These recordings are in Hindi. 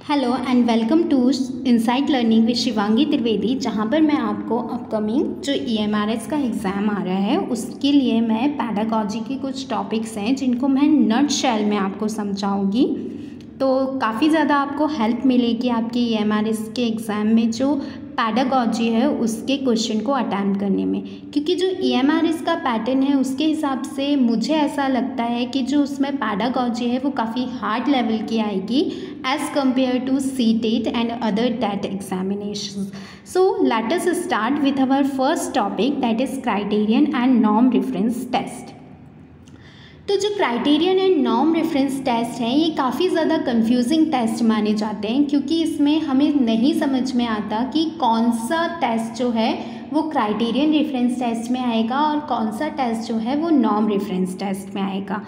Hello and welcome to insight learning with Shivangi Trivedi, जहाँ पर मैं आपको अपकमिंग जो EMRS का एग्ज़ाम आ रहा है उसके लिए मैं पैडागॉजी के कुछ टॉपिक्स हैं जिनको मैं नट शेल में आपको समझाऊंगी। तो काफ़ी ज़्यादा आपको हेल्प मिलेगी आपके EMRS के एग्ज़ाम में जो पैडागॉजी है उसके क्वेश्चन को अटेम्प्ट करने में, क्योंकि जो EMRS का पैटर्न है उसके हिसाब से मुझे ऐसा लगता है कि जो उसमें पैडागॉजी है वो काफ़ी हार्ड लेवल की आएगी as compared to CTET and other TET examinations. So let us start with our first topic, that is criterion and norm reference test. तो जो criterion and norm reference test हैं ये काफ़ी ज़्यादा कंफ्यूजिंग टेस्ट माने जाते हैं, क्योंकि इसमें हमें नहीं समझ में आता कि कौन सा टेस्ट जो है वो क्राइटेरियन रेफरेंस टेस्ट में आएगा और कौन सा टेस्ट जो है वो नॉर्म रेफरेंस टेस्ट में आएगा।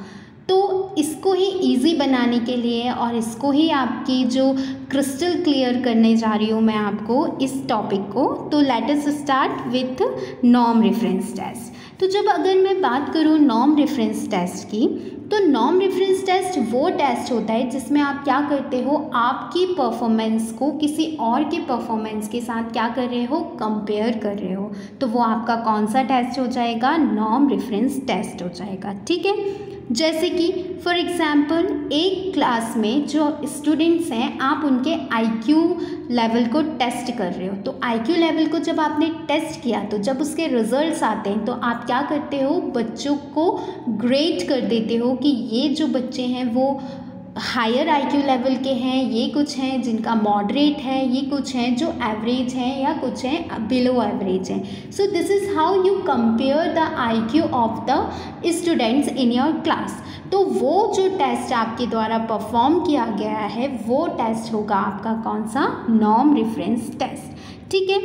तो इसको ही इजी बनाने के लिए और इसको ही आपकी जो क्रिस्टल क्लियर करने जा रही हूँ मैं आपको इस टॉपिक को, तो let us start with norm reference test. तो जब अगर मैं बात करूँ नॉर्म रेफरेंस टेस्ट की, तो नॉर्म रेफरेंस टेस्ट वो टेस्ट होता है जिसमें आप क्या करते हो, आपकी परफॉर्मेंस को किसी और के परफॉर्मेंस के साथ क्या कर रहे हो, कंपेयर कर रहे हो। तो वो आपका कौन सा टेस्ट हो जाएगा, नॉर्म रेफरेंस टेस्ट हो जाएगा। ठीक है, जैसे कि फॉर एग्जांपल एक क्लास में जो स्टूडेंट्स हैं आप उनके IQ लेवल को टेस्ट कर रहे हो। तो IQ लेवल को जब आपने टेस्ट किया तो जब उसके रिजल्ट्स आते हैं तो आप क्या करते हो, बच्चों को ग्रेड कर देते हो कि ये जो बच्चे हैं वो हायर IQ लेवल के हैं, ये कुछ हैं जिनका मॉडरेट है, ये कुछ हैं जो एवरेज हैं या कुछ हैं बिलो एवरेज हैं। So this is how you compare the IQ of the students in your class. तो वो जो टेस्ट आपके द्वारा परफॉर्म किया गया है वो टेस्ट होगा आपका कौन सा, नॉर्म रेफरेंस टेस्ट। ठीक है,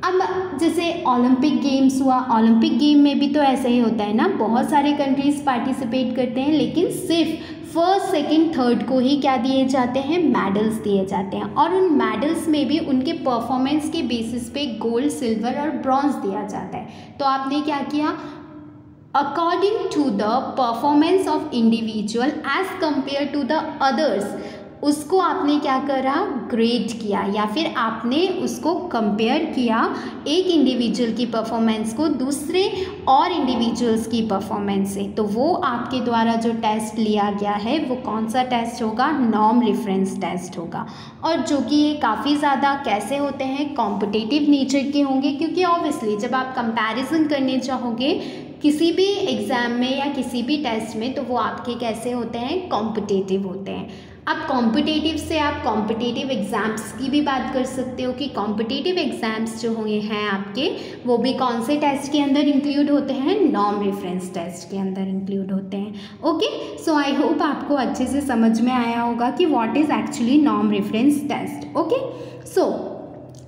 अब जैसे ओलंपिक गेम्स हुआ, ओलंपिक गेम में भी तो ऐसा ही होता है ना, बहुत सारे कंट्रीज़ पार्टिसिपेट करते हैं लेकिन सिर्फ फर्स्ट सेकंड थर्ड को ही क्या दिए जाते हैं, मेडल्स दिए जाते हैं। और उन मेडल्स में भी उनके परफॉर्मेंस के बेसिस पे गोल्ड, सिल्वर और ब्रॉन्ज दिया जाता है। तो आपने क्या किया, according to the performance of individual as compared to the others, उसको आपने क्या करा, ग्रेड किया या फिर आपने उसको कंपेयर किया एक इंडिविजुअल की परफॉर्मेंस को दूसरे और इंडिविजुअल्स की परफॉर्मेंस से। तो वो आपके द्वारा जो टेस्ट लिया गया है वो कौन सा टेस्ट होगा, नॉर्म रेफरेंस टेस्ट होगा। और जो कि ये काफ़ी ज़्यादा कैसे होते हैं, कॉम्पिटिटिव नेचर के होंगे, क्योंकि ऑब्वियसली जब आप कंपैरिजन करने चाहोगे किसी भी एग्ज़ाम में या किसी भी टेस्ट में तो वो आपके कैसे होते हैं, कॉम्पिटिटिव होते हैं। अब कॉम्पिटिटिव से आप कॉम्पिटिटिव एग्ज़ाम्स की भी बात कर सकते हो कि कॉम्पिटिटिव एग्ज़ाम्स जो हुए हैं आपके वो भी कौन से टेस्ट के अंदर इंक्लूड होते हैं, नॉर्म रेफरेंस टेस्ट के अंदर इंक्लूड होते हैं। ओके, सो आई होप आपको अच्छे से समझ में आया होगा कि what is actually norm reference test. Okay, so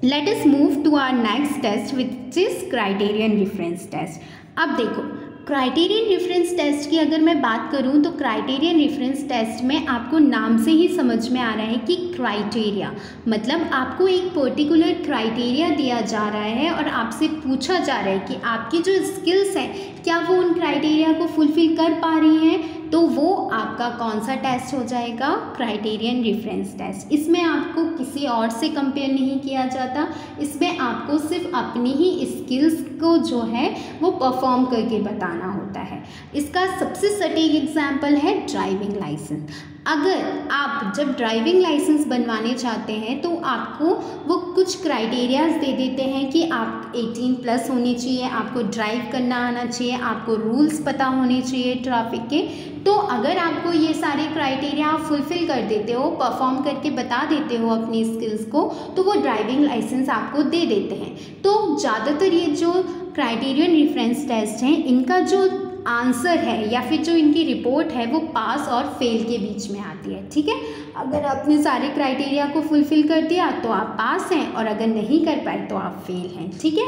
let us move to our next test which is criterion reference test. अब देखो, क्राइटेरियन रेफरेंस टेस्ट की अगर मैं बात करूं तो क्राइटेरियन रेफरेंस टेस्ट में आपको नाम से ही समझ में आ रहा है कि क्राइटेरिया मतलब आपको एक पर्टिकुलर क्राइटेरिया दिया जा रहा है और आपसे पूछा जा रहा है कि आपकी जो स्किल्स हैं क्या वो उन क्राइटेरिया को फुलफिल कर पा रही हैं। तो वो आपका कौन सा टेस्ट हो जाएगा, क्राइटेरियन रेफरेंस टेस्ट। इसमें आपको किसी और से कंपेयर नहीं किया जाता, इसमें आपको सिर्फ अपनी ही स्किल्स को जो है वो परफॉर्म करके बताना होता है। इसका सबसे सटीक एग्जाम्पल है ड्राइविंग लाइसेंस। अगर आप जब ड्राइविंग लाइसेंस बनवाने चाहते हैं तो आपको वो कुछ क्राइटेरियाज दे देते हैं कि आप 18+ होने चाहिए, आपको ड्राइव करना आना चाहिए, आपको रूल्स पता होने चाहिए ट्रैफिक के। तो अगर आपको ये सारे क्राइटेरिया आप फुलफ़िल कर देते हो, परफॉर्म करके बता देते हो अपनी स्किल्स को, तो वो ड्राइविंग लाइसेंस आपको दे देते हैं। तो ज़्यादातर ये जो क्राइटेरियन रेफरेंस टेस्ट हैं इनका जो आंसर है या फिर जो इनकी रिपोर्ट है वो पास और फेल के बीच में आती है। ठीक है, अगर आपने सारे क्राइटेरिया को फुलफ़िल कर दिया तो आप पास हैं और अगर नहीं कर पाए तो आप फेल हैं। ठीक है,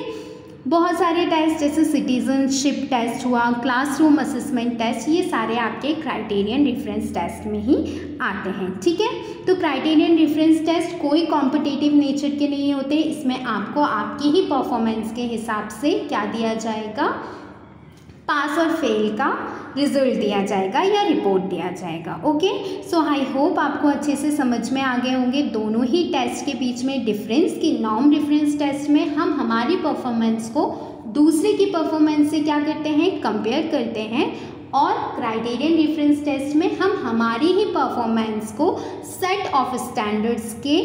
बहुत सारे टेस्ट जैसे सिटीजनशिप टेस्ट हुआ, क्लासरूम असेसमेंट टेस्ट, ये सारे आपके क्राइटेरियन रेफरेंस टेस्ट में ही आते हैं। ठीक है, तो क्राइटेरियन रेफरेंस टेस्ट कोई कॉम्पिटिटिव नेचर के नहीं होते, इसमें आपको आपकी ही परफॉर्मेंस के हिसाब से क्या दिया जाएगा, पास और फेल का रिजल्ट दिया जाएगा या रिपोर्ट दिया जाएगा। ओके, सो आई होप आपको अच्छे से समझ में आ गए होंगे दोनों ही टेस्ट के बीच में डिफरेंस कि नॉर्म रेफरेंस टेस्ट में हम हमारी परफॉर्मेंस को दूसरे की परफॉर्मेंस से क्या करते हैं, कंपेयर करते हैं, और क्राइटेरियन रेफरेंस टेस्ट में हम हमारी ही परफॉर्मेंस को सेट ऑफ स्टैंडर्ड्स के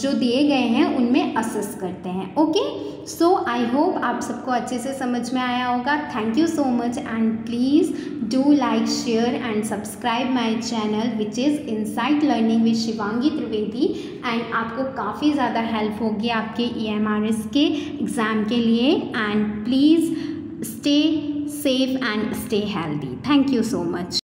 जो दिए गए हैं उनमें असेस करते हैं। ओके, सो आई होप आप सबको अच्छे से समझ में आया होगा। Thank you so much and please do like, share and subscribe my channel which is insight learning with Shivangi Trivedi. And आपको काफ़ी ज़्यादा हेल्प होगी आपके EMRS के एग्ज़ाम के लिए। And please stay safe and stay healthy. Thank you so much.